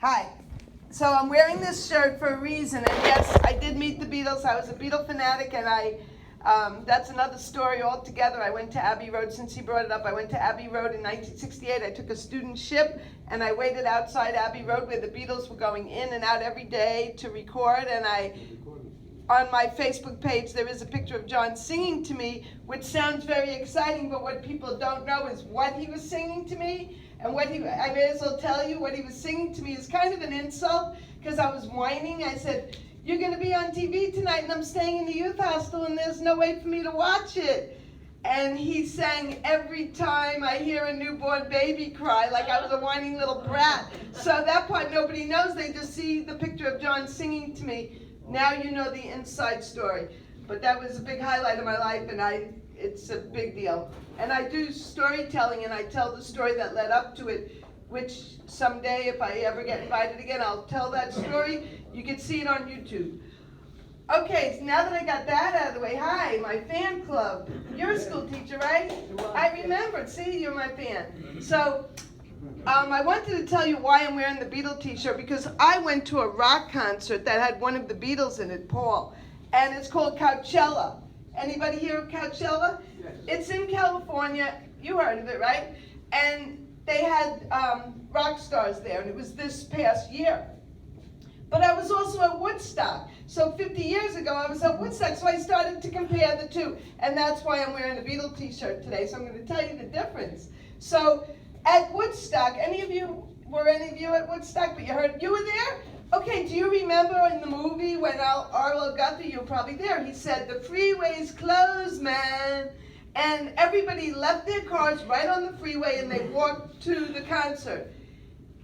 Hi. So I'm wearing this shirt for a reason, and yes, I did meet the Beatles. I was a Beatle fanatic, and that's another story altogether. I went to Abbey Road, since he brought it up, I went to Abbey Road in 1968. I took a student ship, and I waited outside Abbey Road where the Beatles were going in and out every day to record, and on my Facebook page, there is a picture of John singing to me, which sounds very exciting, but what people don't know is what he was singing to me. And I may as well tell you, what he was singing to me is kind of an insult, because I was whining. I said, "You're going to be on TV tonight, and I'm staying in the youth hostel, and there's no way for me to watch it." And he sang, "Every time I hear a newborn baby cry," like I was a whining little brat. So that part nobody knows. They just see the picture of John singing to me. Now you know the inside story. But that was a big highlight of my life, and it's a big deal. And I do storytelling, and I tell the story that led up to it, which someday, if I ever get invited again, I'll tell that story. You can see it on YouTube. Okay, so now that I got that out of the way, hi, my fan club. You're a school teacher, right? I remembered. See, you're my fan. So I wanted to tell you why I'm wearing the Beatle t-shirt, because I went to a rock concert that had one of the Beatles in it, Paul, and it's called Coachella. Anybody hear of Coachella? Yes. It's in California. You heard of it, right? And they had rock stars there, and it was this past year. But I was also at Woodstock. So 50 years ago, I was at Woodstock, so I started to compare the two. And that's why I'm wearing a Beatle t-shirt today, so I'm going to tell you the difference. So at Woodstock, were any of you at Woodstock? But you were there? Okay, do you remember in the movie when Arlo Guthrie, you were probably there, he said, "The freeway's closed, man." And everybody left their cars right on the freeway and they walked to the concert.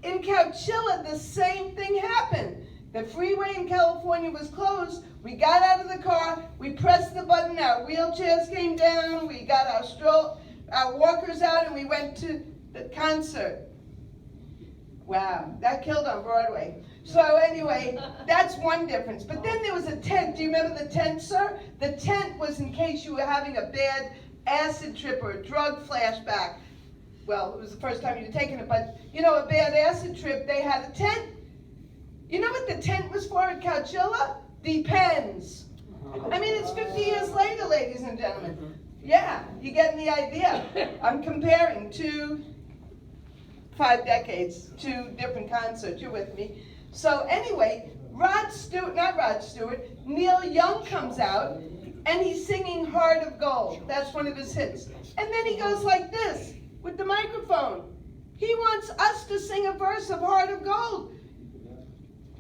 In Coachella, the same thing happened. The freeway in California was closed. We got out of the car, we pressed the button, our wheelchairs came down, we got our walkers out, and we went to the concert. Wow, that killed on Broadway. So anyway, that's one difference. But then there was a tent. Do you remember the tent, sir? The tent was in case you were having a bad acid trip or a drug flashback. Well, it was the first time you were taking it, but a bad acid trip, they had a tent. You know what the tent was for at Coachella? Depends. I mean, it's 50 years later, ladies and gentlemen. Yeah, you getting the idea. I'm comparing 5 decades, 2 different concerts. You're with me. So anyway, Neil Young comes out, and he's singing "Heart of Gold." That's one of his hits. And then he goes like this with the microphone. He wants us to sing a verse of "Heart of Gold."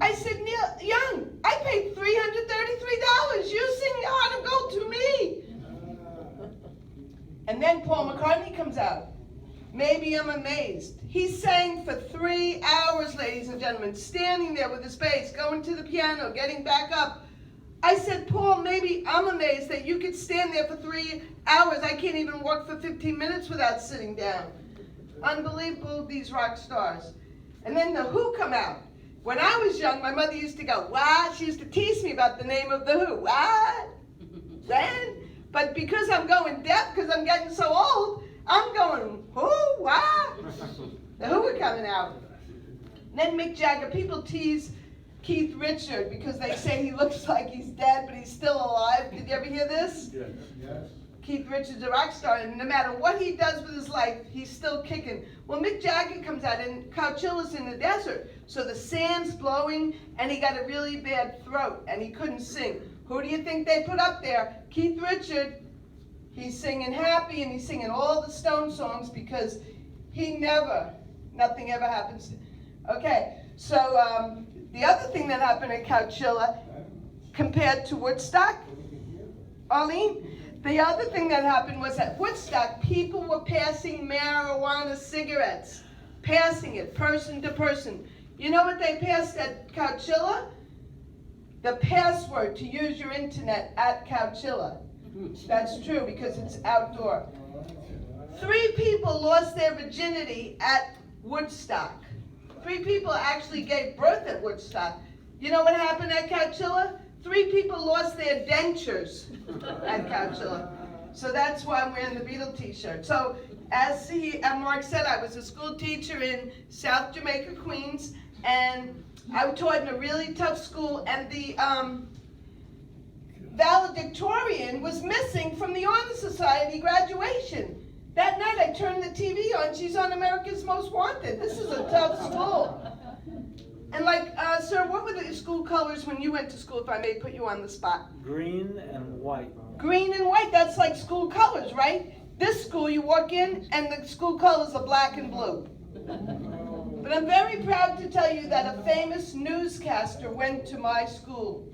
I said, "Neil Young, I paid $333. You sing "Heart of Gold" to me. And then Paul McCartney comes out. Maybe I'm amazed. He sang for 3 hours, ladies and gentlemen, standing there with his bass, going to the piano, getting back up. I said, "Paul, maybe I'm amazed that you could stand there for 3 hours. I can't even walk for 15 minutes without sitting down." Unbelievable, these rock stars. And then the Who come out. When I was young, my mother used to go, "What?" She used to tease me about the name of the Who. What? When? But because I'm going deaf, because I'm getting so old, I'm going, "Who? What?" The Who are coming out. And then Mick Jagger. People tease Keith Richard because they say he looks like he's dead, but he's still alive. Did you ever hear this? Yes. Keith Richard's a rock star, and no matter what he does with his life, he's still kicking. Well, Mick Jagger comes out, and Coachella's in the desert, so the sand's blowing, and he got a really bad throat, and he couldn't sing. Who do you think they put up there? Keith Richard. He's singing Happy, and he's singing all the Stone songs because nothing ever happens. Okay, so the other thing that happened at Coachella compared to Woodstock, Arlene, the other thing that happened was at Woodstock, people were passing marijuana cigarettes, passing it person to person. You know what they passed at Coachella? The password to use your internet at Coachella. That's true because it's outdoor. 3 people lost their virginity at Woodstock. 3 people actually gave birth at Woodstock. You know what happened at Coachella? 3 people lost their dentures at Coachella. So that's why I'm wearing the Beatle t-shirt. So as Mark said, I was a school teacher in South Jamaica, Queens, and I taught in a really tough school, and the valedictorian was missing from the Honor Society graduation. That night I turned the TV on, she's on America's Most Wanted. This is a tough school. And sir, what were the school colors when you went to school, if I may put you on the spot? Green and white. Green and white, that's like school colors, right? This school, you walk in and the school colors are black and blue. But I'm very proud to tell you that a famous newscaster went to my school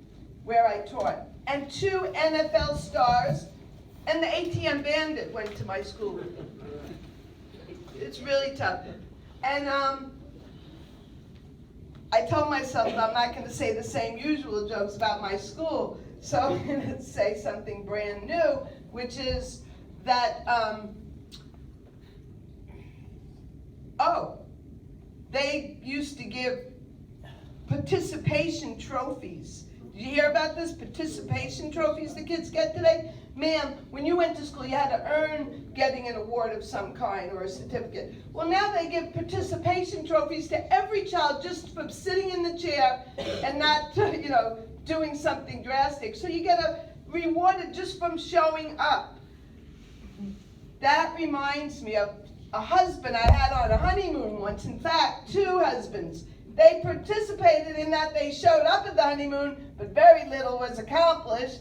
where I taught. And 2 NFL stars and the ATM Bandit went to my school. It's really tough. And I told myself that I'm not going to say the same usual jokes about my school. So I'm going to say something brand new, which is that, they used to give participation trophies. Did you hear about this? Participation trophies the kids get today? Ma'am, when you went to school, you had to earn getting an award of some kind or a certificate. Well, now they give participation trophies to every child just for sitting in the chair and not, doing something drastic. So you get rewarded just from showing up. That reminds me of a husband I had on a honeymoon once. In fact, 2 husbands. They participated in that. They showed up at the honeymoon, but very little was accomplished.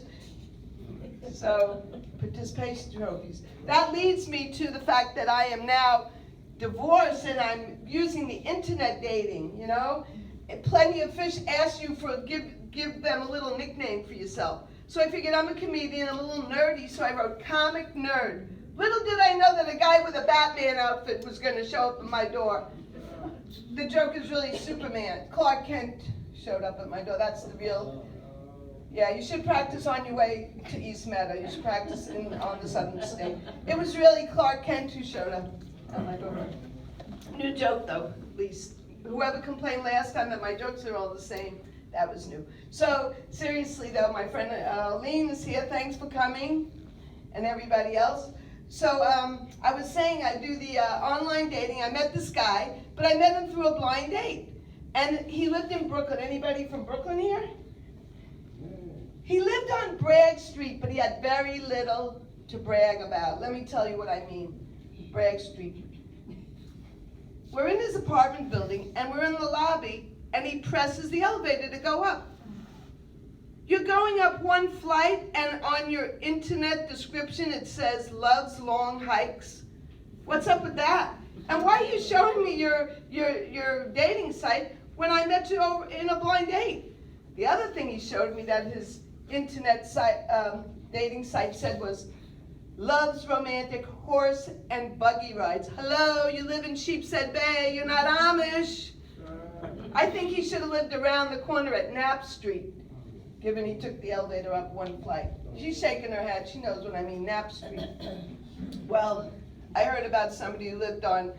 So, participation trophies. That leads me to the fact that I am now divorced and I'm using the internet dating, And Plenty of Fish ask you for, give them a little nickname for yourself. So I figured I'm a comedian, I'm a little nerdy, so I wrote Comic Nerd. Little did I know that a guy with a Batman outfit was going to show up at my door. The joke is really Superman. Clark Kent showed up at my door. That's the real. Yeah, you should practice on your way to East Meadow. You should practice on the Southern State. It was really Clark Kent who showed up at my door. New joke, though, at least. Whoever complained last time that my jokes are all the same, that was new. So, seriously, though, my friend Lean is here. Thanks for coming, and everybody else. So I was saying I do the online dating. I met this guy, but I met him through a blind date. And he lived in Brooklyn. Anybody from Brooklyn here? He lived on Bragg Street, but he had very little to brag about. Let me tell you what I mean. Bragg Street. We're in his apartment building, and we're in the lobby, and he presses the elevator to go up. You're going up one flight, and on your internet description it says, loves long hikes. What's up with that? And why are you showing me your dating site when I met you over in a blind date? The other thing he showed me that his internet site, dating site said was, loves romantic horse and buggy rides. Hello, you live in Sheepshead Bay, you're not Amish. I think he should have lived around the corner at Knapp Street, given he took the elevator up one flight. She's shaking her head. She knows what I mean, Knapp Street. Well, I heard about somebody who lived on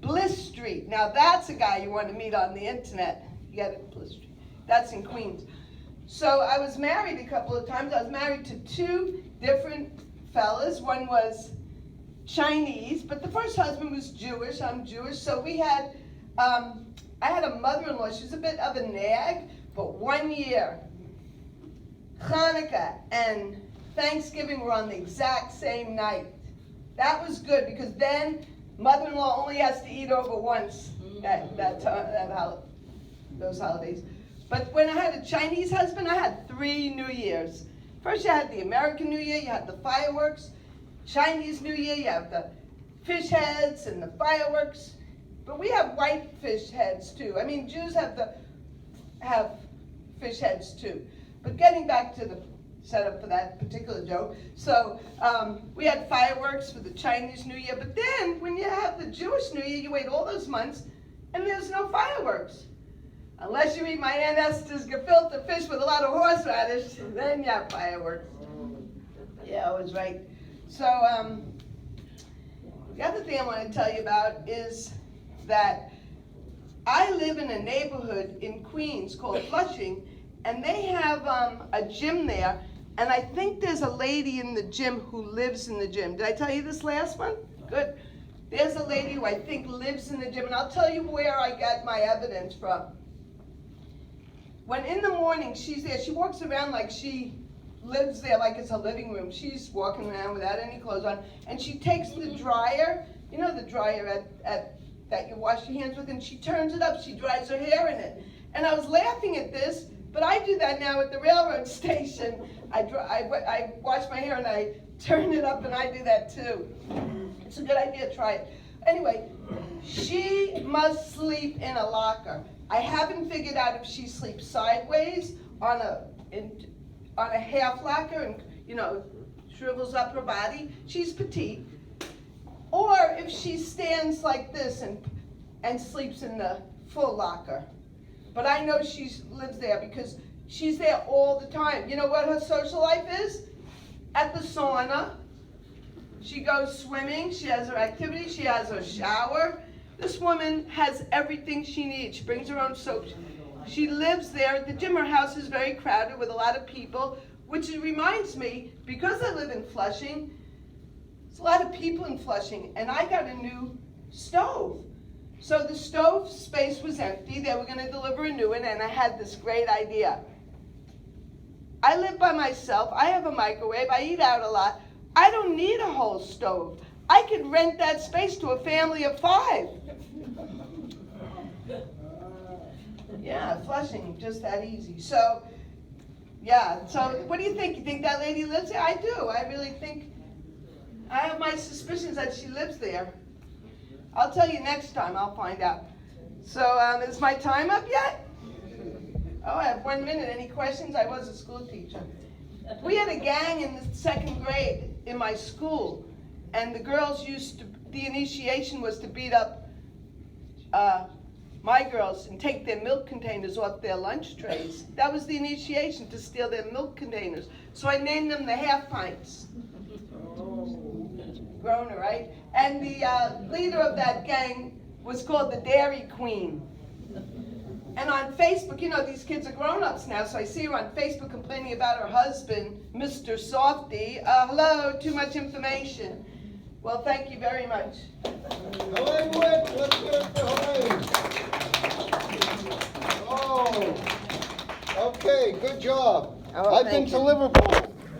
Bliss Street. Now that's a guy you want to meet on the internet. You get it, Bliss Street. That's in Queens. So I was married a couple of times. I was married to 2 different fellas. One was Chinese, but the first husband was Jewish. I'm Jewish. So we had, I had a mother-in-law. She was a bit of a nag, but one year, Hanukkah and Thanksgiving were on the exact same night. That was good because then mother-in-law only has to eat over once those holidays. But when I had a Chinese husband, I had 3 New Years. First you had the American New Year, you had the fireworks. Chinese New Year, you have the fish heads and the fireworks. But we have white fish heads too. I mean, Jews have fish heads too. But getting back to the setup for that particular joke, so we had fireworks for the Chinese New Year, but then when you have the Jewish New Year, you wait all those months, and there's no fireworks. Unless you eat my Aunt Esther's gefilte fish with a lot of horseradish, then you have fireworks. Yeah, I was right. So the other thing I want to tell you about is that I live in a neighborhood in Queens called Flushing, and they have a gym there, and I think there's a lady in the gym who lives in the gym. Did I tell you this last one? Good. There's a lady who I think lives in the gym, and I'll tell you where I got my evidence from. When in the morning she's there, she walks around like she lives there, like it's a living room. She's walking around without any clothes on, and she takes the dryer, you know the dryer that you wash your hands with, and she turns it up, she dries her hair in it. And I was laughing at this, but I do that now at the railroad station. I wash my hair and I turn it up, and I do that too. It's a good idea, try it. Anyway, she must sleep in a locker. I haven't figured out if she sleeps sideways on a half locker and, you know, shrivels up her body. She's petite. Or if she stands like this and sleeps in the full locker. But I know she lives there because she's there all the time. You know what her social life is? At the sauna. She goes swimming, she has her activities, she has her shower. This woman has everything she needs. She brings her own soap. She lives there. The gym, her house is very crowded with a lot of people, which reminds me, because I live in Flushing, there's a lot of people in Flushing, and I got a new stove. So the stove space was empty. They were going to deliver a new one, and I had this great idea. I live by myself. I have a microwave. I eat out a lot. I don't need a whole stove. I could rent that space to a family of 5. Yeah, Flushing, just that easy. So, yeah, so what do you think? You think that lady lives there? I do. I really think, I have my suspicions that she lives there. I'll tell you next time. I'll find out. So, is my time up yet? Oh, I have 1 minute. Any questions? I was a school teacher. We had a gang in the 2nd grade in my school, and the girls the initiation was to beat up my girls and take their milk containers off their lunch trays. That was the initiation, to steal their milk containers. So I named them the half pints. Groaner, right? And the leader of that gang was called the Dairy Queen. And on Facebook, you know, these kids are grown-ups now, so I see her on Facebook complaining about her husband, Mr. Softy. Hello, too much information. Well, thank you very much. Helene Witt, let's get it for Helene. Oh, okay, good job. Oh, I've been to Liverpool.